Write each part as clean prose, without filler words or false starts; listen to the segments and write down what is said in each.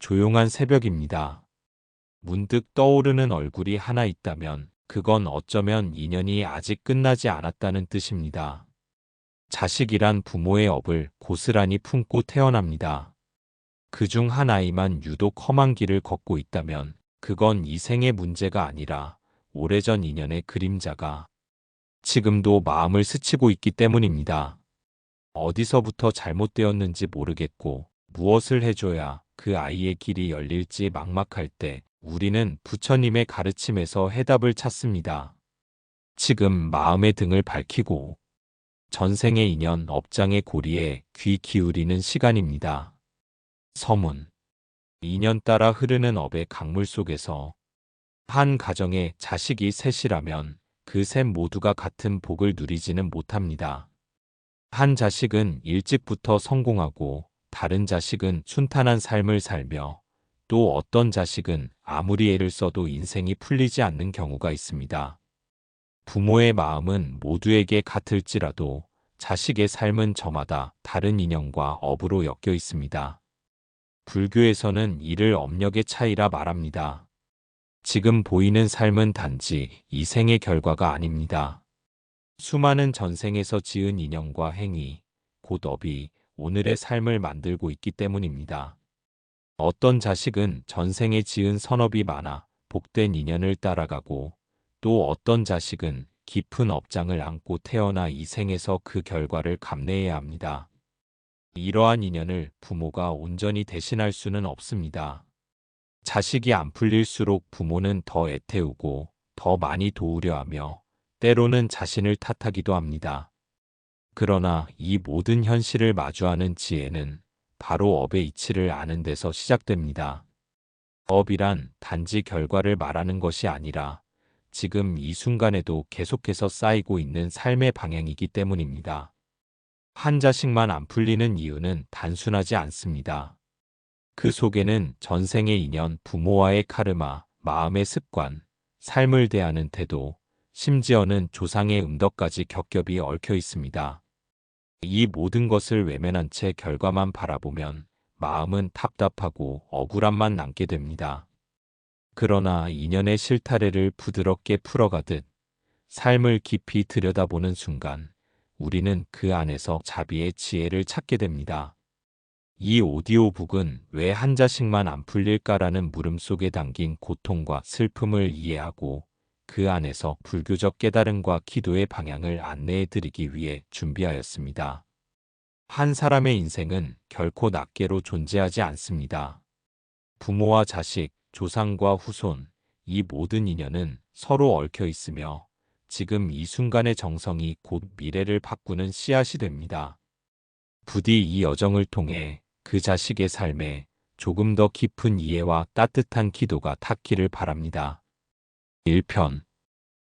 조용한 새벽입니다. 문득 떠오르는 얼굴이 하나 있다면 그건 어쩌면 인연이 아직 끝나지 않았다는 뜻입니다. 자식이란 부모의 업을 고스란히 품고 태어납니다. 그중 한 아이만 유독 험한 길을 걷고 있다면 그건 이 생의 문제가 아니라 오래전 인연의 그림자가 지금도 마음을 스치고 있기 때문입니다. 어디서부터 잘못되었는지 모르겠고 무엇을 해줘야 그 아이의 길이 열릴지 막막할 때 우리는 부처님의 가르침에서 해답을 찾습니다. 지금 마음의 등을 밝히고 전생의 인연 업장의 고리에 귀 기울이는 시간입니다. 서문. 인연 따라 흐르는 업의 강물 속에서 한 가정에 자식이 셋이라면 그 셋 모두가 같은 복을 누리지는 못합니다. 한 자식은 일찍부터 성공하고 다른 자식은 순탄한 삶을 살며 또 어떤 자식은 아무리 애를 써도 인생이 풀리지 않는 경우가 있습니다. 부모의 마음은 모두에게 같을지라도 자식의 삶은 저마다 다른 인연과 업으로 엮여 있습니다. 불교에서는 이를 업력의 차이라 말합니다. 지금 보이는 삶은 단지 이 생의 결과가 아닙니다. 수많은 전생에서 지은 인연과 행위, 곧 업이 오늘의 삶을 만들고 있기 때문입니다. 어떤 자식은 전생에 지은 선업이 많아 복된 인연을 따라가고 또 어떤 자식은 깊은 업장을 안고 태어나 이 생에서 그 결과를 감내해야 합니다. 이러한 인연을 부모가 온전히 대신할 수는 없습니다. 자식이 안 풀릴수록 부모는 더 애태우고 더 많이 도우려 하며 때로는 자신을 탓하기도 합니다. 그러나 이 모든 현실을 마주하는 지혜는 바로 업의 이치를 아는 데서 시작됩니다. 업이란 단지 결과를 말하는 것이 아니라 지금 이 순간에도 계속해서 쌓이고 있는 삶의 방향이기 때문입니다. 한 자식만 안 풀리는 이유는 단순하지 않습니다. 그 속에는 전생의 인연, 부모와의 카르마, 마음의 습관, 삶을 대하는 태도, 심지어는 조상의 음덕까지 겹겹이 얽혀 있습니다. 이 모든 것을 외면한 채 결과만 바라보면 마음은 답답하고 억울함만 남게 됩니다. 그러나 인연의 실타래를 부드럽게 풀어가듯 삶을 깊이 들여다보는 순간 우리는 그 안에서 자비의 지혜를 찾게 됩니다. 이 오디오북은 왜 한 자식만 안 풀릴까라는 물음 속에 담긴 고통과 슬픔을 이해하고 그 안에서 불교적 깨달음과 기도의 방향을 안내해 드리기 위해 준비하였습니다. 한 사람의 인생은 결코 낱개로 존재하지 않습니다. 부모와 자식, 조상과 후손, 이 모든 인연은 서로 얽혀 있으며 지금 이 순간의 정성이 곧 미래를 바꾸는 씨앗이 됩니다. 부디 이 여정을 통해 그 자식의 삶에 조금 더 깊은 이해와 따뜻한 기도가 닿기를 바랍니다. 1편.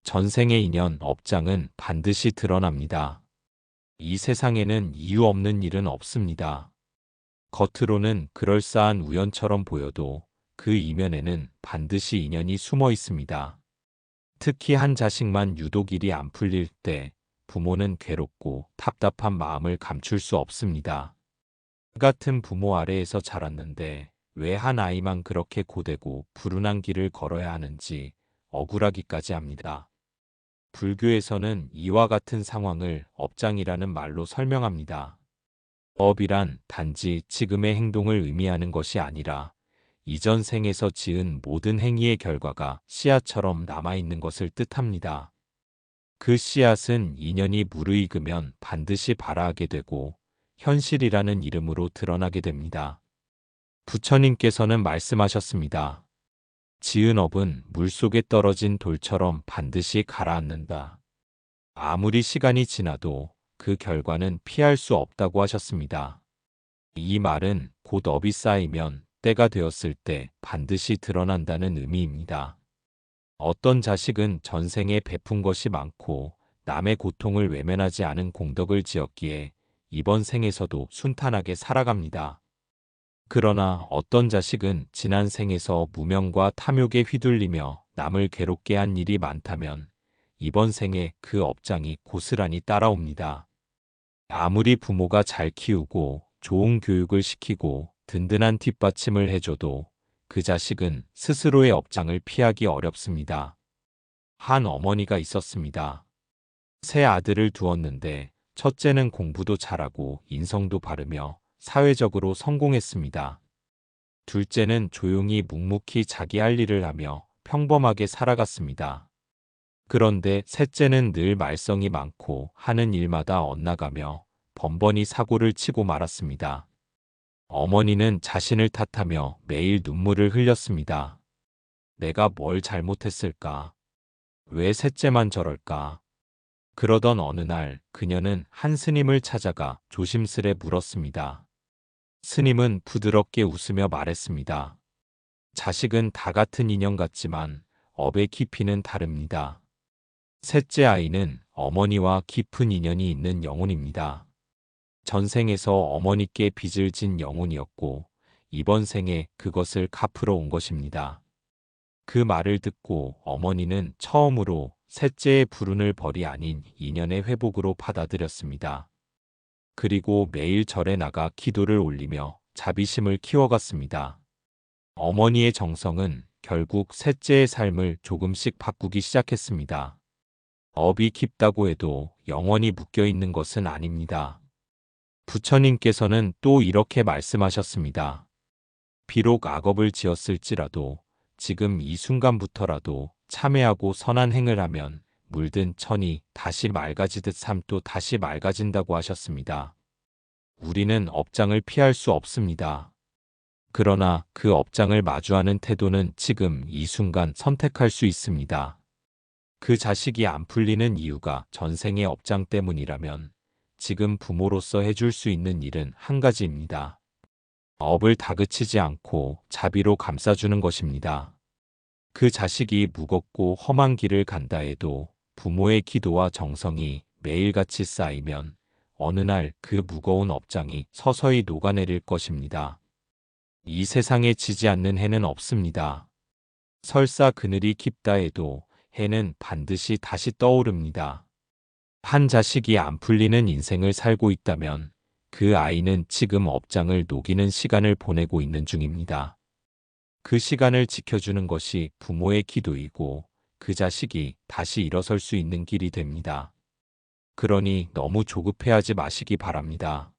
전생의 인연 업장은 반드시 드러납니다. 이 세상에는 이유 없는 일은 없습니다. 겉으로는 그럴싸한 우연처럼 보여도 그 이면에는 반드시 인연이 숨어 있습니다. 특히 한 자식만 유독 일이 안 풀릴 때 부모는 괴롭고 답답한 마음을 감출 수 없습니다. 같은 부모 아래에서 자랐는데 왜 한 아이만 그렇게 고되고 불운한 길을 걸어야 하는지 억울하기까지 합니다. 불교에서는 이와 같은 상황을 업장이라는 말로 설명합니다. 업이란 단지 지금의 행동을 의미하는 것이 아니라 이전 생에서 지은 모든 행위의 결과가 씨앗처럼 남아있는 것을 뜻합니다. 그 씨앗은 인연이 무르익으면 반드시 발아하게 되고 현실이라는 이름으로 드러나게 됩니다. 부처님께서는 말씀하셨습니다. 지은 업은 물속에 떨어진 돌처럼 반드시 가라앉는다. 아무리 시간이 지나도 그 결과는 피할 수 없다고 하셨습니다. 이 말은 곧 업이 쌓이면 때가 되었을 때 반드시 드러난다는 의미입니다. 어떤 자식은 전생에 베푼 것이 많고 남의 고통을 외면하지 않은 공덕을 지었기에 이번 생에서도 순탄하게 살아갑니다. 그러나 어떤 자식은 지난 생에서 무명과 탐욕에 휘둘리며 남을 괴롭게 한 일이 많다면 이번 생에 그 업장이 고스란히 따라옵니다. 아무리 부모가 잘 키우고 좋은 교육을 시키고 든든한 뒷받침을 해줘도 그 자식은 스스로의 업장을 피하기 어렵습니다. 한 어머니가 있었습니다. 세 아들을 두었는데 첫째는 공부도 잘하고 인성도 바르며 사회적으로 성공했습니다. 둘째는 조용히 묵묵히 자기 할 일을 하며 평범하게 살아갔습니다. 그런데 셋째는 늘 말썽이 많고 하는 일마다 엇나가며 번번이 사고를 치고 말았습니다. 어머니는 자신을 탓하며 매일 눈물을 흘렸습니다. 내가 뭘 잘못했을까? 왜 셋째만 저럴까? 그러던 어느 날 그녀는 한 스님을 찾아가 조심스레 물었습니다. 스님은 부드럽게 웃으며 말했습니다. 자식은 다 같은 인형 같지만 업의 깊이는 다릅니다. 셋째 아이는 어머니와 깊은 인연이 있는 영혼입니다. 전생에서 어머니께 빚을 진 영혼이었고 이번 생에 그것을 갚으러 온 것입니다. 그 말을 듣고 어머니는 처음으로 셋째의 불운을 벌이 아닌 인연의 회복으로 받아들였습니다. 그리고 매일 절에 나가 기도를 올리며 자비심을 키워갔습니다. 어머니의 정성은 결국 셋째의 삶을 조금씩 바꾸기 시작했습니다. 업이 깊다고 해도 영원히 묶여있는 것은 아닙니다. 부처님께서는 또 이렇게 말씀하셨습니다. 비록 악업을 지었을지라도 지금 이 순간부터라도 참회하고 선한 행을 하면 물든 천이 다시 맑아지듯 삶도 다시 맑아진다고 하셨습니다. 우리는 업장을 피할 수 없습니다. 그러나 그 업장을 마주하는 태도는 지금 이 순간 선택할 수 있습니다. 그 자식이 안 풀리는 이유가 전생의 업장 때문이라면 지금 부모로서 해줄 수 있는 일은 한 가지입니다. 업을 다그치지 않고 자비로 감싸주는 것입니다. 그 자식이 무겁고 험한 길을 간다 해도 부모의 기도와 정성이 매일같이 쌓이면 어느 날 그 무거운 업장이 서서히 녹아내릴 것입니다. 이 세상에 지지 않는 해는 없습니다. 설사 그늘이 깊다 해도 해는 반드시 다시 떠오릅니다. 한 자식이 안 풀리는 인생을 살고 있다면 그 아이는 지금 업장을 녹이는 시간을 보내고 있는 중입니다. 그 시간을 지켜주는 것이 부모의 기도이고 그 자식이 다시 일어설 수 있는 길이 됩니다. 그러니 너무 조급해하지 마시기 바랍니다.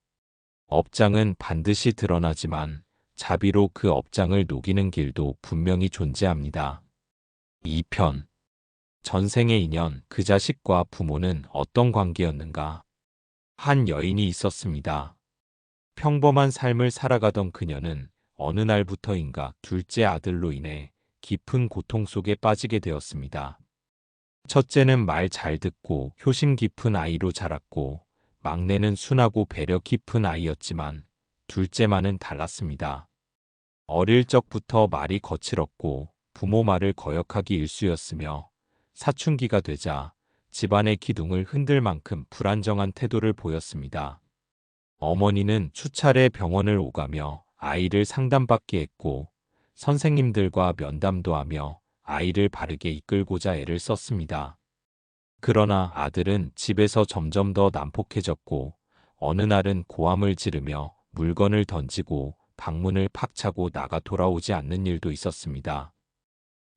업장은 반드시 드러나지만 자비로 그 업장을 녹이는 길도 분명히 존재합니다. 2편 전생의 인연, 그 자식과 부모는 어떤 관계였는가? 한 여인이 있었습니다. 평범한 삶을 살아가던 그녀는 어느 날부터인가 둘째 아들로 인해 깊은 고통 속에 빠지게 되었습니다. 첫째는 말 잘 듣고 효심 깊은 아이로 자랐고 막내는 순하고 배려 깊은 아이였지만 둘째만은 달랐습니다. 어릴 적부터 말이 거칠었고 부모 말을 거역하기 일쑤였으며 사춘기가 되자 집안의 기둥을 흔들 만큼 불안정한 태도를 보였습니다. 어머니는 수차례 병원을 오가며 아이를 상담받게 했고 선생님들과 면담도 하며 아이를 바르게 이끌고자 애를 썼습니다. 그러나 아들은 집에서 점점 더 난폭해졌고 어느 날은 고함을 지르며 물건을 던지고 방문을 팍 차고 나가 돌아오지 않는 일도 있었습니다.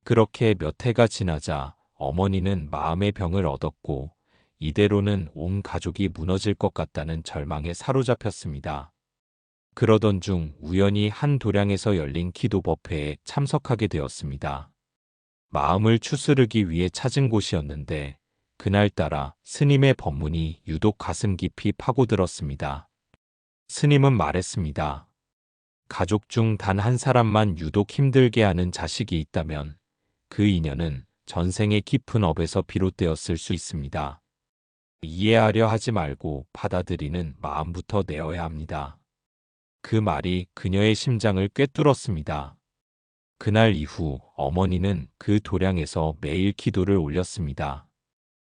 그렇게 몇 해가 지나자 어머니는 마음의 병을 얻었고 이대로는 온 가족이 무너질 것 같다는 절망에 사로잡혔습니다. 그러던 중 우연히 한 도량에서 열린 기도법회에 참석하게 되었습니다. 마음을 추스르기 위해 찾은 곳이었는데 그날따라 스님의 법문이 유독 가슴 깊이 파고들었습니다. 스님은 말했습니다. 가족 중 단 한 사람만 유독 힘들게 하는 자식이 있다면 그 인연은 전생의 깊은 업에서 비롯되었을 수 있습니다. 이해하려 하지 말고 받아들이는 마음부터 내어야 합니다. 그 말이 그녀의 심장을 꿰뚫었습니다. 그날 이후 어머니는 그 도량에서 매일 기도를 올렸습니다.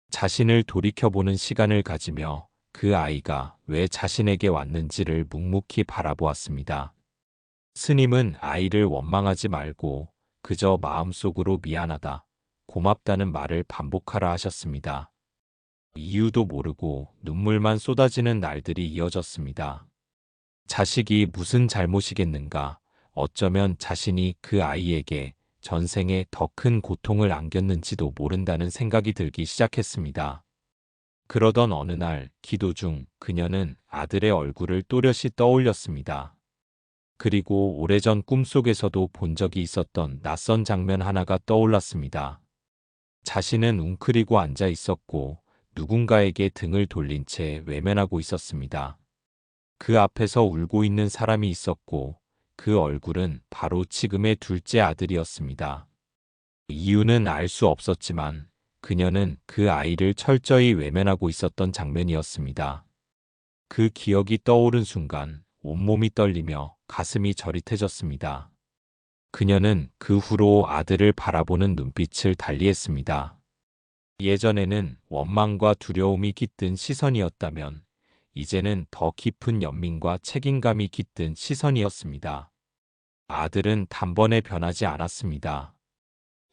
자신을 돌이켜보는 시간을 가지며 그 아이가 왜 자신에게 왔는지를 묵묵히 바라보았습니다. 스님은 아이를 원망하지 말고 그저 마음속으로 미안하다, 고맙다는 말을 반복하라 하셨습니다. 이유도 모르고 눈물만 쏟아지는 날들이 이어졌습니다. 자식이 무슨 잘못이겠는가? 어쩌면 자신이 그 아이에게 전생에 더 큰 고통을 안겼는지도 모른다는 생각이 들기 시작했습니다. 그러던 어느 날 기도 중 그녀는 아들의 얼굴을 또렷이 떠올렸습니다. 그리고 오래전 꿈속에서도 본 적이 있었던 낯선 장면 하나가 떠올랐습니다. 자신은 웅크리고 앉아 있었고 누군가에게 등을 돌린 채 외면하고 있었습니다. 그 앞에서 울고 있는 사람이 있었고 그 얼굴은 바로 지금의 둘째 아들이었습니다. 이유는 알 수 없었지만 그녀는 그 아이를 철저히 외면하고 있었던 장면이었습니다. 그 기억이 떠오른 순간 온몸이 떨리며 가슴이 저릿해졌습니다. 그녀는 그 후로 아들을 바라보는 눈빛을 달리했습니다. 예전에는 원망과 두려움이 깃든 시선이었다면 이제는 더 깊은 연민과 책임감이 깃든 시선이었습니다. 아들은 단번에 변하지 않았습니다.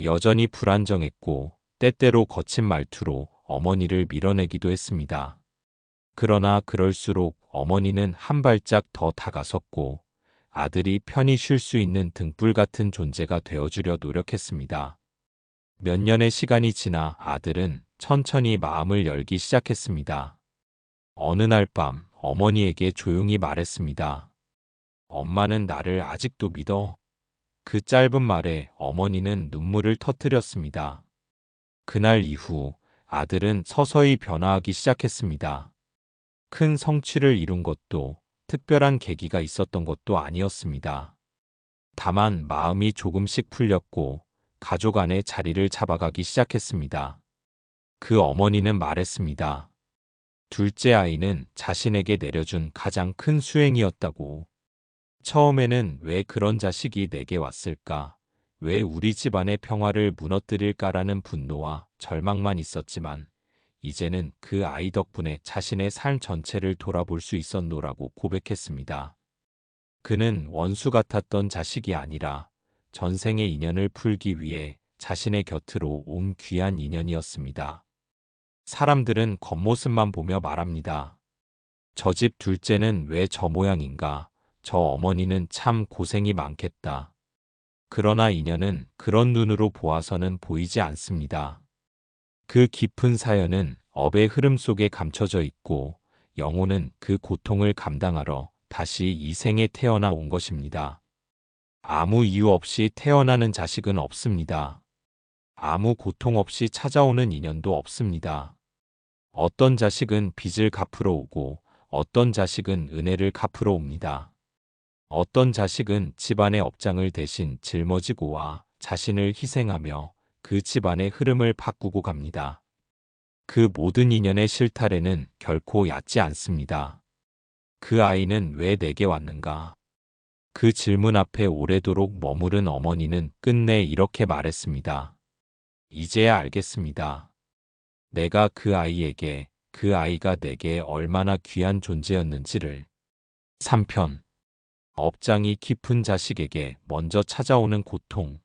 여전히 불안정했고 때때로 거친 말투로 어머니를 밀어내기도 했습니다. 그러나 그럴수록 어머니는 한 발짝 더 다가섰고 아들이 편히 쉴 수 있는 등불 같은 존재가 되어주려 노력했습니다. 몇 년의 시간이 지나 아들은 천천히 마음을 열기 시작했습니다. 어느 날 밤 어머니에게 조용히 말했습니다. 엄마는 나를 아직도 믿어. 그 짧은 말에 어머니는 눈물을 터뜨렸습니다. 그날 이후 아들은 서서히 변화하기 시작했습니다. 큰 성취를 이룬 것도 특별한 계기가 있었던 것도 아니었습니다. 다만 마음이 조금씩 풀렸고 가족 안에 자리를 잡아가기 시작했습니다. 그 어머니는 말했습니다. 둘째 아이는 자신에게 내려준 가장 큰 수행이었다고. 처음에는 왜 그런 자식이 내게 왔을까? 왜 우리 집안의 평화를 무너뜨릴까라는 분노와 절망만 있었지만 이제는 그 아이 덕분에 자신의 삶 전체를 돌아볼 수 있었노라고 고백했습니다. 그는 원수 같았던 자식이 아니라 전생의 인연을 풀기 위해 자신의 곁으로 온 귀한 인연이었습니다. 사람들은 겉모습만 보며 말합니다. 저 집 둘째는 왜 저 모양인가? 저 어머니는 참 고생이 많겠다. 그러나 인연은 그런 눈으로 보아서는 보이지 않습니다. 그 깊은 사연은 업의 흐름 속에 감춰져 있고 영혼은 그 고통을 감당하러 다시 이 생에 태어나 온 것입니다. 아무 이유 없이 태어나는 자식은 없습니다. 아무 고통 없이 찾아오는 인연도 없습니다. 어떤 자식은 빚을 갚으러 오고 어떤 자식은 은혜를 갚으러 옵니다. 어떤 자식은 집안의 업장을 대신 짊어지고 와 자신을 희생하며 그 집안의 흐름을 바꾸고 갑니다. 그 모든 인연의 실타래는 결코 얕지 않습니다. 그 아이는 왜 내게 왔는가? 그 질문 앞에 오래도록 머무른 어머니는 끝내 이렇게 말했습니다. 이제야 알겠습니다. 내가 그 아이에게, 그 아이가 내게 얼마나 귀한 존재였는지를. 3편. 업장이 깊은 자식에게 먼저 찾아오는 고통.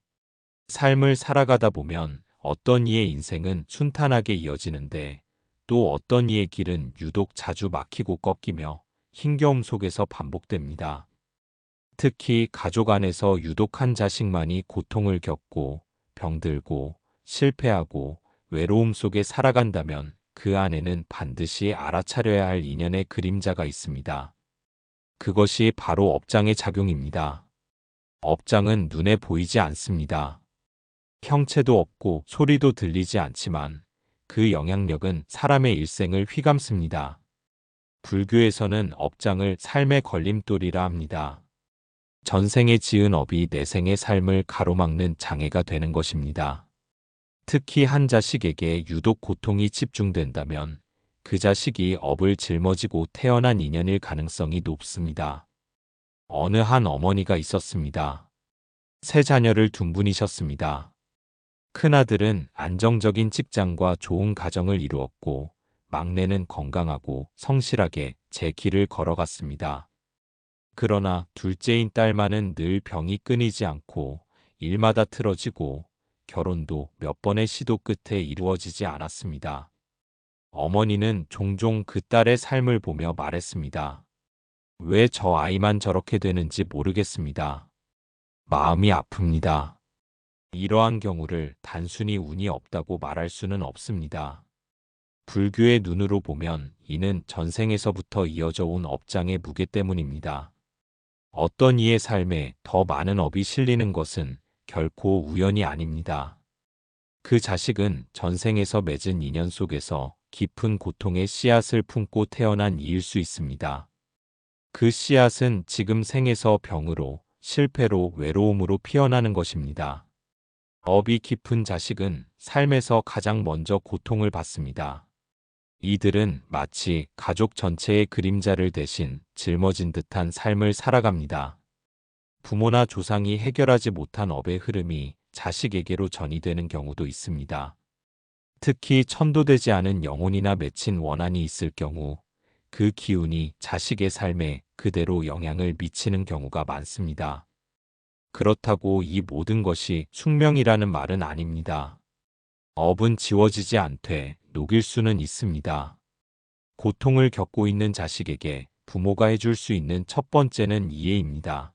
삶을 살아가다 보면 어떤 이의 인생은 순탄하게 이어지는데 또 어떤 이의 길은 유독 자주 막히고 꺾이며 힘겨움 속에서 반복됩니다. 특히 가족 안에서 유독 한 자식만이 고통을 겪고 병들고 실패하고 외로움 속에 살아간다면 그 안에는 반드시 알아차려야 할 인연의 그림자가 있습니다. 그것이 바로 업장의 작용입니다. 업장은 눈에 보이지 않습니다. 형체도 없고 소리도 들리지 않지만 그 영향력은 사람의 일생을 휘감습니다. 불교에서는 업장을 삶의 걸림돌이라 합니다. 전생에 지은 업이 내생의 삶을 가로막는 장애가 되는 것입니다. 특히 한 자식에게 유독 고통이 집중된다면 그 자식이 업을 짊어지고 태어난 인연일 가능성이 높습니다. 어느 한 어머니가 있었습니다. 세 자녀를 둔 분이셨습니다. 큰아들은 안정적인 직장과 좋은 가정을 이루었고 막내는 건강하고 성실하게 제 길을 걸어갔습니다. 그러나 둘째인 딸만은 늘 병이 끊이지 않고 일마다 틀어지고 결혼도 몇 번의 시도 끝에 이루어지지 않았습니다. 어머니는 종종 그 딸의 삶을 보며 말했습니다. 왜 저 아이만 저렇게 되는지 모르겠습니다. 마음이 아픕니다. 이러한 경우를 단순히 운이 없다고 말할 수는 없습니다. 불교의 눈으로 보면 이는 전생에서부터 이어져 온 업장의 무게 때문입니다. 어떤 이의 삶에 더 많은 업이 실리는 것은 결코 우연이 아닙니다. 그 자식은 전생에서 맺은 인연 속에서 깊은 고통의 씨앗을 품고 태어난 이일 수 있습니다. 그 씨앗은 지금 생에서 병으로, 실패로, 외로움으로 피어나는 것입니다. 업이 깊은 자식은 삶에서 가장 먼저 고통을 받습니다. 이들은 마치 가족 전체의 그림자를 대신 짊어진 듯한 삶을 살아갑니다. 부모나 조상이 해결하지 못한 업의 흐름이 자식에게로 전이되는 경우도 있습니다. 특히 천도되지 않은 영혼이나 맺힌 원한이 있을 경우 그 기운이 자식의 삶에 그대로 영향을 미치는 경우가 많습니다. 그렇다고 이 모든 것이 숙명이라는 말은 아닙니다. 업은 지워지지 않되 녹일 수는 있습니다. 고통을 겪고 있는 자식에게 부모가 해줄 수 있는 첫 번째는 이해입니다.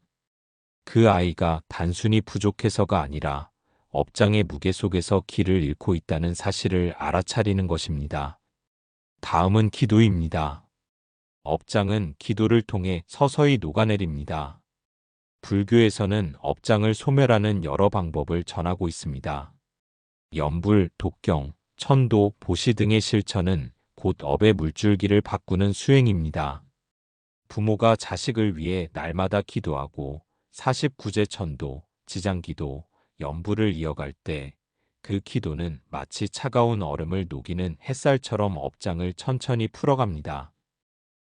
그 아이가 단순히 부족해서가 아니라 업장의 무게 속에서 길을 잃고 있다는 사실을 알아차리는 것입니다. 다음은 기도입니다. 업장은 기도를 통해 서서히 녹아내립니다. 불교에서는 업장을 소멸하는 여러 방법을 전하고 있습니다. 염불, 독경, 천도, 보시 등의 실천은 곧 업의 물줄기를 바꾸는 수행입니다. 부모가 자식을 위해 날마다 기도하고 49제 천도, 지장기도, 염불을 이어갈 때 그 기도는 마치 차가운 얼음을 녹이는 햇살처럼 업장을 천천히 풀어갑니다.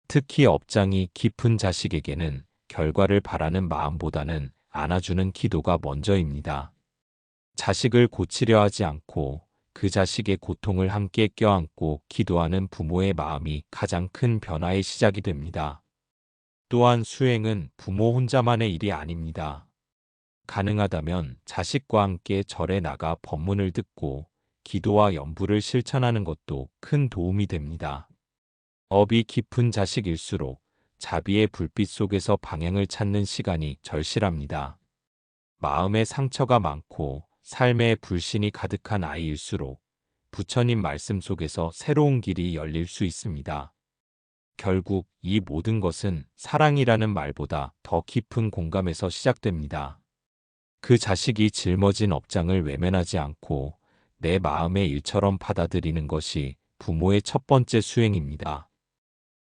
특히 업장이 깊은 자식에게는 결과를 바라는 마음보다는 안아주는 기도가 먼저입니다. 자식을 고치려 하지 않고 그 자식의 고통을 함께 껴안고 기도하는 부모의 마음이 가장 큰 변화의 시작이 됩니다. 또한 수행은 부모 혼자만의 일이 아닙니다. 가능하다면 자식과 함께 절에 나가 법문을 듣고 기도와 염불을 실천하는 것도 큰 도움이 됩니다. 업이 깊은 자식일수록 자비의 불빛 속에서 방향을 찾는 시간이 절실합니다. 마음의 상처가 많고 삶에 불신이 가득한 아이일수록 부처님 말씀 속에서 새로운 길이 열릴 수 있습니다. 결국 이 모든 것은 사랑이라는 말보다 더 깊은 공감에서 시작됩니다. 그 자식이 짊어진 업장을 외면하지 않고 내 마음의 일처럼 받아들이는 것이 부모의 첫 번째 수행입니다.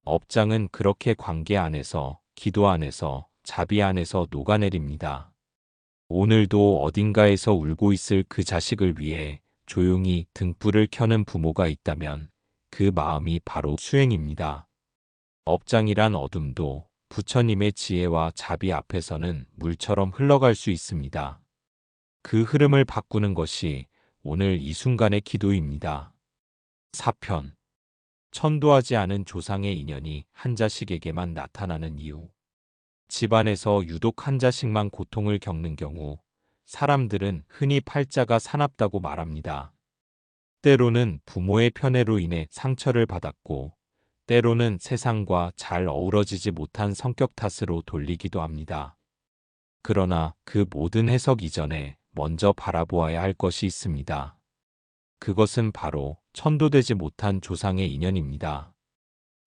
업장은 그렇게 관계 안에서, 기도 안에서, 자비 안에서 녹아내립니다. 오늘도 어딘가에서 울고 있을 그 자식을 위해 조용히 등불을 켜는 부모가 있다면 그 마음이 바로 수행입니다. 업장이란 어둠도 부처님의 지혜와 자비 앞에서는 물처럼 흘러갈 수 있습니다. 그 흐름을 바꾸는 것이 오늘 이 순간의 기도입니다. 4편. 천도하지 않은 조상의 인연이 한 자식에게만 나타나는 이유. 집안에서 유독 한 자식만 고통을 겪는 경우 사람들은 흔히 팔자가 사납다고 말합니다. 때로는 부모의 편애로 인해 상처를 받았고 때로는 세상과 잘 어우러지지 못한 성격 탓으로 돌리기도 합니다. 그러나 그 모든 해석 이전에 먼저 바라보아야 할 것이 있습니다. 그것은 바로 천도되지 못한 조상의 인연입니다.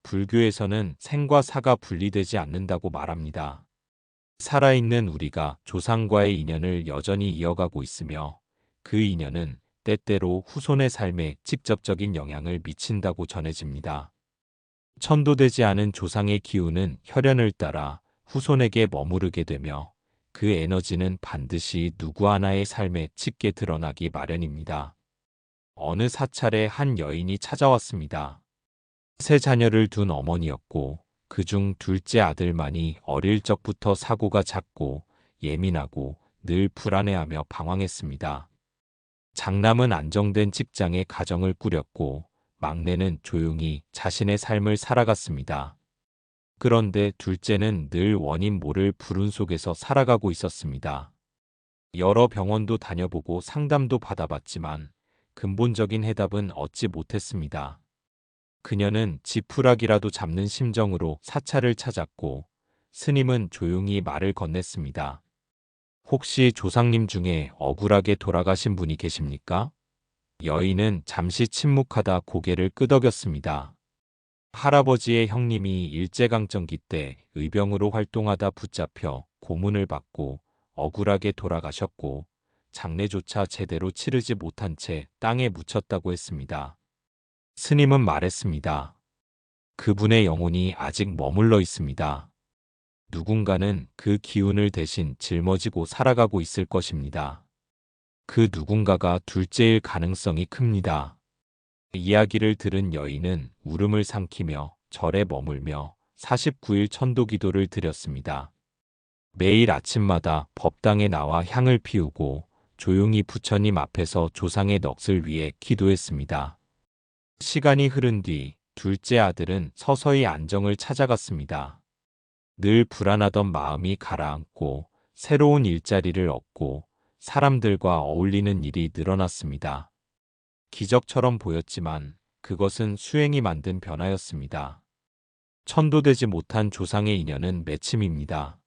불교에서는 생과 사가 분리되지 않는다고 말합니다. 살아있는 우리가 조상과의 인연을 여전히 이어가고 있으며 그 인연은 때때로 후손의 삶에 직접적인 영향을 미친다고 전해집니다. 천도되지 않은 조상의 기운은 혈연을 따라 후손에게 머무르게 되며 그 에너지는 반드시 누구 하나의 삶에 짙게 드러나기 마련입니다. 어느 사찰에 한 여인이 찾아왔습니다. 세 자녀를 둔 어머니였고 그중 둘째 아들만이 어릴 적부터 사고가 잦고 예민하고 늘 불안해하며 방황했습니다. 장남은 안정된 직장에 가정을 꾸렸고 막내는 조용히 자신의 삶을 살아갔습니다. 그런데 둘째는 늘 원인 모를 불운 속에서 살아가고 있었습니다. 여러 병원도 다녀보고 상담도 받아봤지만 근본적인 해답은 얻지 못했습니다. 그녀는 지푸라기라도 잡는 심정으로 사찰을 찾았고 스님은 조용히 말을 건넸습니다. 혹시 조상님 중에 억울하게 돌아가신 분이 계십니까? 여인은 잠시 침묵하다 고개를 끄덕였습니다. 할아버지의 형님이 일제강점기 때 의병으로 활동하다 붙잡혀 고문을 받고 억울하게 돌아가셨고 장례조차 제대로 치르지 못한 채 땅에 묻혔다고 했습니다. 스님은 말했습니다. 그분의 영혼이 아직 머물러 있습니다. 누군가는 그 기운을 대신 짊어지고 살아가고 있을 것입니다. 그 누군가가 둘째일 가능성이 큽니다. 이야기를 들은 여인은 울음을 삼키며 절에 머물며 49일 천도 기도를 드렸습니다. 매일 아침마다 법당에 나와 향을 피우고 조용히 부처님 앞에서 조상의 넋을 위해 기도했습니다. 시간이 흐른 뒤 둘째 아들은 서서히 안정을 찾아갔습니다. 늘 불안하던 마음이 가라앉고 새로운 일자리를 얻고 사람들과 어울리는 일이 늘어났습니다. 기적처럼 보였지만 그것은 수행이 만든 변화였습니다. 천도되지 못한 조상의 인연은 매침입니다.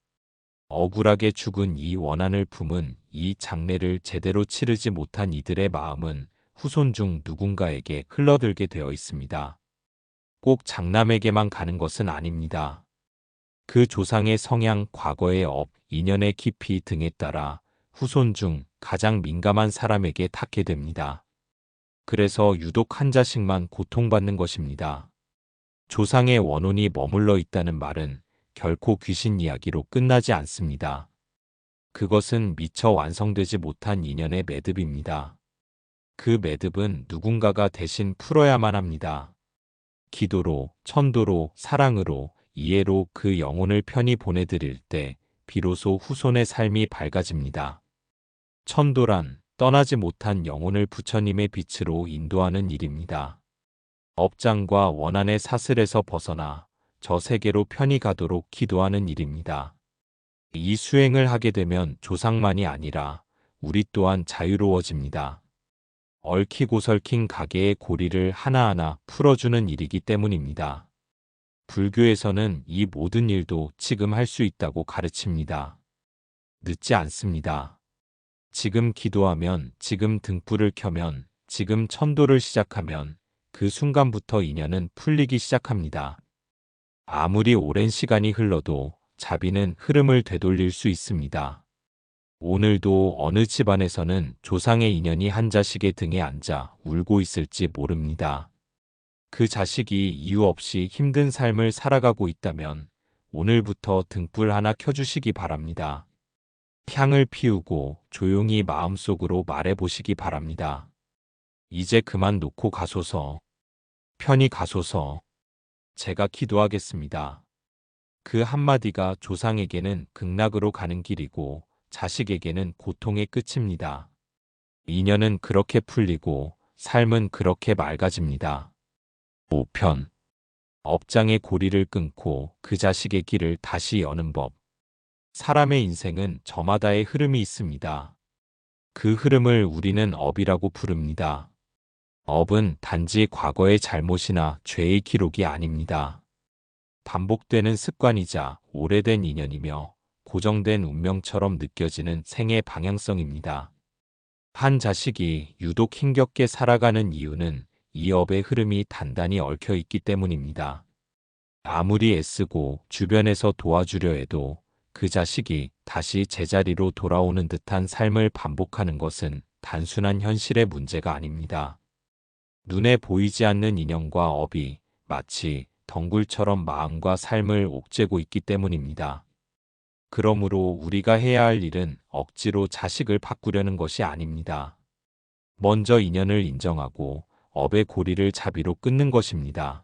억울하게 죽은 이 원한을 품은 이 장례를 제대로 치르지 못한 이들의 마음은 후손 중 누군가에게 흘러들게 되어 있습니다. 꼭 장남에게만 가는 것은 아닙니다. 그 조상의 성향, 과거의 업, 인연의 깊이 등에 따라 후손 중 가장 민감한 사람에게 닿게 됩니다. 그래서 유독 한 자식만 고통받는 것입니다. 조상의 원혼이 머물러 있다는 말은 결코 귀신 이야기로 끝나지 않습니다. 그것은 미처 완성되지 못한 인연의 매듭입니다. 그 매듭은 누군가가 대신 풀어야만 합니다. 기도로, 천도로, 사랑으로, 이해로 그 영혼을 편히 보내드릴 때 비로소 후손의 삶이 밝아집니다. 천도란 떠나지 못한 영혼을 부처님의 빛으로 인도하는 일입니다. 업장과 원한의 사슬에서 벗어나 저 세계로 편히 가도록 기도하는 일입니다. 이 수행을 하게 되면 조상만이 아니라 우리 또한 자유로워집니다. 얽히고 설킨 가게의 고리를 하나하나 풀어주는 일이기 때문입니다. 불교에서는 이 모든 일도 지금 할 수 있다고 가르칩니다. 늦지 않습니다. 지금 기도하면, 지금 등불을 켜면, 지금 천도를 시작하면 그 순간부터 인연은 풀리기 시작합니다. 아무리 오랜 시간이 흘러도 자비는 흐름을 되돌릴 수 있습니다. 오늘도 어느 집안에서는 조상의 인연이 한 자식의 등에 앉아 울고 있을지 모릅니다. 그 자식이 이유 없이 힘든 삶을 살아가고 있다면 오늘부터 등불 하나 켜주시기 바랍니다. 향을 피우고 조용히 마음속으로 말해보시기 바랍니다. 이제 그만 놓고 가소서. 편히 가소서. 제가 기도하겠습니다. 그 한마디가 조상에게는 극락으로 가는 길이고 자식에게는 고통의 끝입니다. 인연은 그렇게 풀리고 삶은 그렇게 맑아집니다. 5편. 업장의 고리를 끊고 그 자식의 길을 다시 여는 법. 사람의 인생은 저마다의 흐름이 있습니다. 그 흐름을 우리는 업이라고 부릅니다. 업은 단지 과거의 잘못이나 죄의 기록이 아닙니다. 반복되는 습관이자 오래된 인연이며 고정된 운명처럼 느껴지는 생의 방향성입니다. 한 자식이 유독 힘겹게 살아가는 이유는 이 업의 흐름이 단단히 얽혀 있기 때문입니다. 아무리 애쓰고 주변에서 도와주려 해도 그 자식이 다시 제자리로 돌아오는 듯한 삶을 반복하는 것은 단순한 현실의 문제가 아닙니다. 눈에 보이지 않는 인연과 업이 마치 덩굴처럼 마음과 삶을 옥죄고 있기 때문입니다. 그러므로 우리가 해야 할 일은 억지로 자식을 바꾸려는 것이 아닙니다. 먼저 인연을 인정하고 업의 고리를 자비로 끊는 것입니다.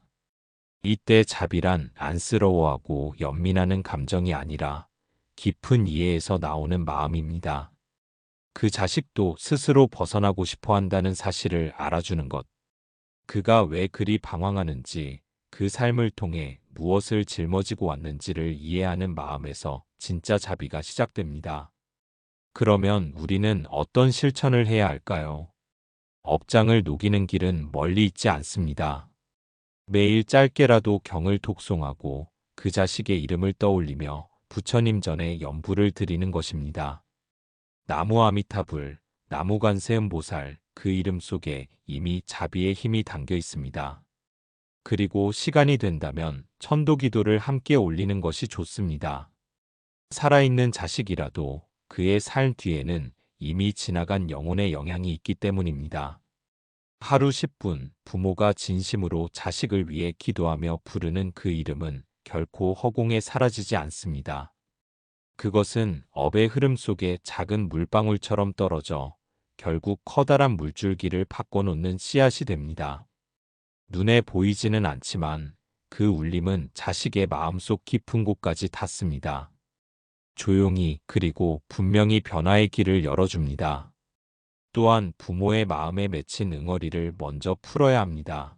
이때 자비란 안쓰러워하고 연민하는 감정이 아니라 깊은 이해에서 나오는 마음입니다. 그 자식도 스스로 벗어나고 싶어 한다는 사실을 알아주는 것. 그가 왜 그리 방황하는지, 그 삶을 통해 무엇을 짊어지고 왔는지를 이해하는 마음에서 진짜 자비가 시작됩니다. 그러면 우리는 어떤 실천을 해야 할까요? 업장을 녹이는 길은 멀리 있지 않습니다. 매일 짧게라도 경을 독송하고 그 자식의 이름을 떠올리며 부처님 전에 연부를 드리는 것입니다. 나무 아미타불, 나무관세음보살, 그 이름 속에 이미 자비의 힘이 담겨 있습니다. 그리고 시간이 된다면 천도기도를 함께 올리는 것이 좋습니다. 살아있는 자식이라도 그의 살 뒤에는 이미 지나간 영혼의 영향이 있기 때문입니다. 하루 10분 부모가 진심으로 자식을 위해 기도하며 부르는 그 이름은 결코 허공에 사라지지 않습니다. 그것은 업의 흐름 속에 작은 물방울처럼 떨어져 결국 커다란 물줄기를 바꿔놓는 씨앗이 됩니다. 눈에 보이지는 않지만 그 울림은 자식의 마음속 깊은 곳까지 닿습니다. 조용히 그리고 분명히 변화의 길을 열어줍니다. 또한 부모의 마음에 맺힌 응어리를 먼저 풀어야 합니다.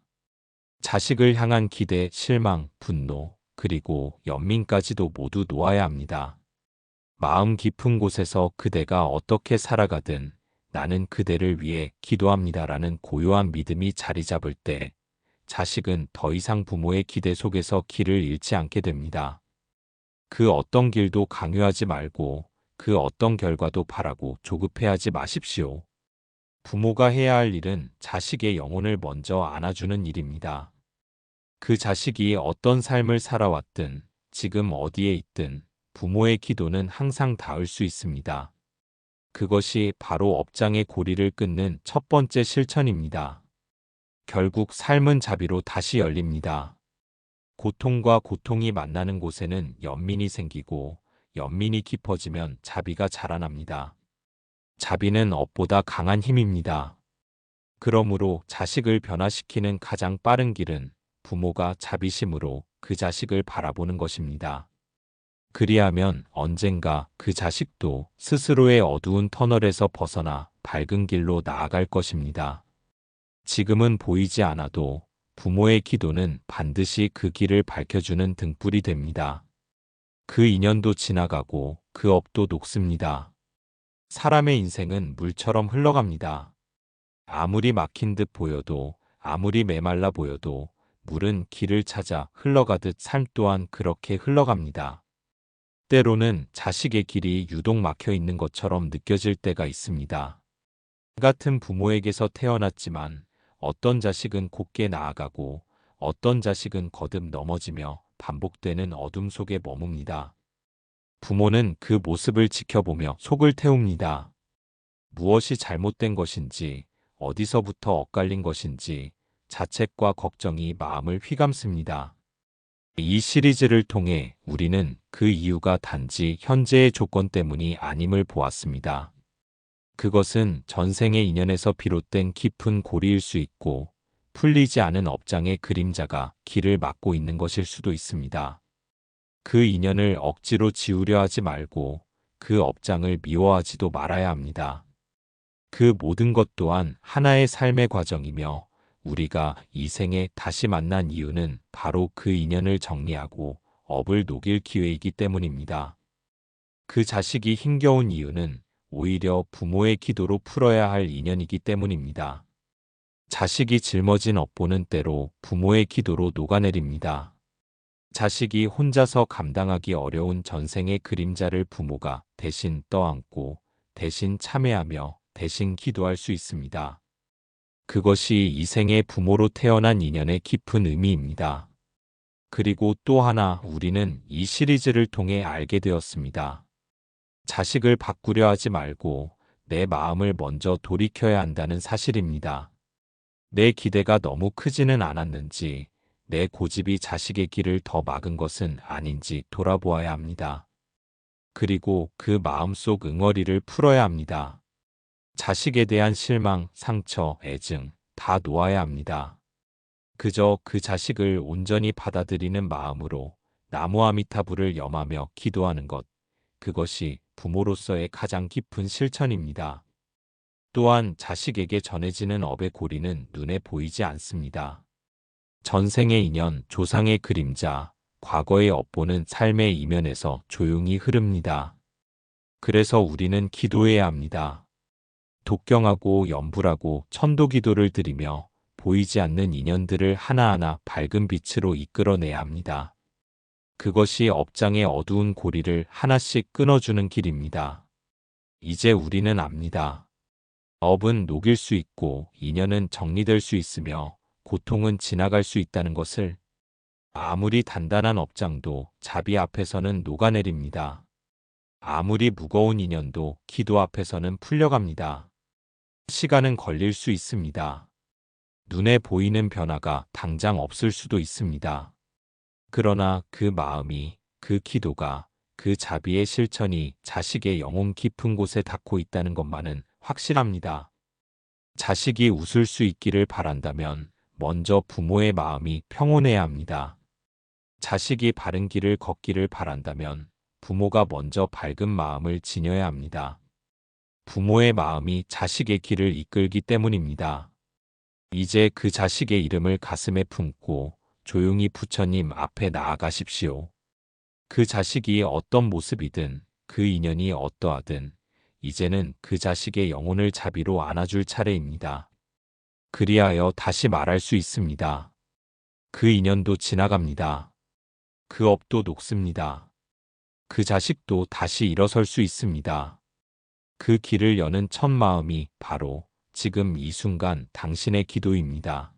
자식을 향한 기대, 실망, 분노, 그리고 연민까지도 모두 놓아야 합니다. 마음 깊은 곳에서 그대가 어떻게 살아가든 나는 그대를 위해 기도합니다라는 고요한 믿음이 자리 잡을 때 자식은 더 이상 부모의 기대 속에서 길을 잃지 않게 됩니다. 그 어떤 길도 강요하지 말고 그 어떤 결과도 바라고 조급해하지 마십시오. 부모가 해야 할 일은 자식의 영혼을 먼저 안아주는 일입니다. 그 자식이 어떤 삶을 살아왔든 지금 어디에 있든 부모의 기도는 항상 닿을 수 있습니다. 그것이 바로 업장의 고리를 끊는 첫 번째 실천입니다. 결국 삶은 자비로 다시 열립니다. 고통과 고통이 만나는 곳에는 연민이 생기고 연민이 깊어지면 자비가 자라납니다. 자비는 업보다 강한 힘입니다. 그러므로 자식을 변화시키는 가장 빠른 길은 부모가 자비심으로 그 자식을 바라보는 것입니다. 그리하면 언젠가 그 자식도 스스로의 어두운 터널에서 벗어나 밝은 길로 나아갈 것입니다. 지금은 보이지 않아도 부모의 기도는 반드시 그 길을 밝혀주는 등불이 됩니다. 그 인연도 지나가고 그 업도 녹습니다. 사람의 인생은 물처럼 흘러갑니다. 아무리 막힌 듯 보여도 아무리 메말라 보여도 물은 길을 찾아 흘러가듯 삶 또한 그렇게 흘러갑니다. 때로는 자식의 길이 유독 막혀 있는 것처럼 느껴질 때가 있습니다. 같은 부모에게서 태어났지만 어떤 자식은 곧게 나아가고 어떤 자식은 거듭 넘어지며 반복되는 어둠 속에 머뭅니다. 부모는 그 모습을 지켜보며 속을 태웁니다. 무엇이 잘못된 것인지, 어디서부터 엇갈린 것인지 자책과 걱정이 마음을 휘감습니다. 이 시리즈를 통해 우리는 그 이유가 단지 현재의 조건 때문이 아님을 보았습니다. 그것은 전생의 인연에서 비롯된 깊은 고리일 수 있고 풀리지 않은 업장의 그림자가 길을 막고 있는 것일 수도 있습니다. 그 인연을 억지로 지우려 하지 말고 그 업장을 미워하지도 말아야 합니다. 그 모든 것 또한 하나의 삶의 과정이며 우리가 이 생에 다시 만난 이유는 바로 그 인연을 정리하고 업을 녹일 기회이기 때문입니다. 그 자식이 힘겨운 이유는 오히려 부모의 기도로 풀어야 할 인연이기 때문입니다. 자식이 짊어진 업보는 때로 부모의 기도로 녹아내립니다. 자식이 혼자서 감당하기 어려운 전생의 그림자를 부모가 대신 떠안고 대신 참회하며 대신 기도할 수 있습니다. 그것이 이 생의 부모로 태어난 인연의 깊은 의미입니다. 그리고 또 하나 우리는 이 시리즈를 통해 알게 되었습니다. 자식을 바꾸려 하지 말고 내 마음을 먼저 돌이켜야 한다는 사실입니다. 내 기대가 너무 크지는 않았는지, 내 고집이 자식의 길을 더 막은 것은 아닌지 돌아보아야 합니다. 그리고 그 마음속 응어리를 풀어야 합니다. 자식에 대한 실망, 상처, 애증 다 놓아야 합니다. 그저 그 자식을 온전히 받아들이는 마음으로 나무 아미타불을 염하며 기도하는 것, 그것이 부모로서의 가장 깊은 실천입니다. 또한 자식에게 전해지는 업의 고리는 눈에 보이지 않습니다. 전생의 인연, 조상의 그림자, 과거의 업보는 삶의 이면에서 조용히 흐릅니다. 그래서 우리는 기도해야 합니다. 독경하고 염불하고 천도기도를 드리며 보이지 않는 인연들을 하나하나 밝은 빛으로 이끌어내야 합니다. 그것이 업장의 어두운 고리를 하나씩 끊어주는 길입니다. 이제 우리는 압니다. 업은 녹일 수 있고 인연은 정리될 수 있으며 고통은 지나갈 수 있다는 것을. 아무리 단단한 업장도 자비 앞에서는 녹아내립니다. 아무리 무거운 인연도 기도 앞에서는 풀려갑니다. 시간은 걸릴 수 있습니다. 눈에 보이는 변화가 당장 없을 수도 있습니다. 그러나 그 마음이, 그 기도가, 그 자비의 실천이 자식의 영혼 깊은 곳에 닿고 있다는 것만은 확실합니다. 자식이 웃을 수 있기를 바란다면 먼저 부모의 마음이 평온해야 합니다. 자식이 바른 길을 걷기를 바란다면 부모가 먼저 밝은 마음을 지녀야 합니다. 부모의 마음이 자식의 길을 이끌기 때문입니다. 이제 그 자식의 이름을 가슴에 품고 조용히 부처님 앞에 나아가십시오. 그 자식이 어떤 모습이든 그 인연이 어떠하든 이제는 그 자식의 영혼을 자비로 안아줄 차례입니다. 그리하여 다시 말할 수 있습니다. 그 인연도 지나갑니다. 그 업도 녹습니다. 그 자식도 다시 일어설 수 있습니다. 그 길을 여는 첫 마음이 바로 지금 이 순간 당신의 기도입니다.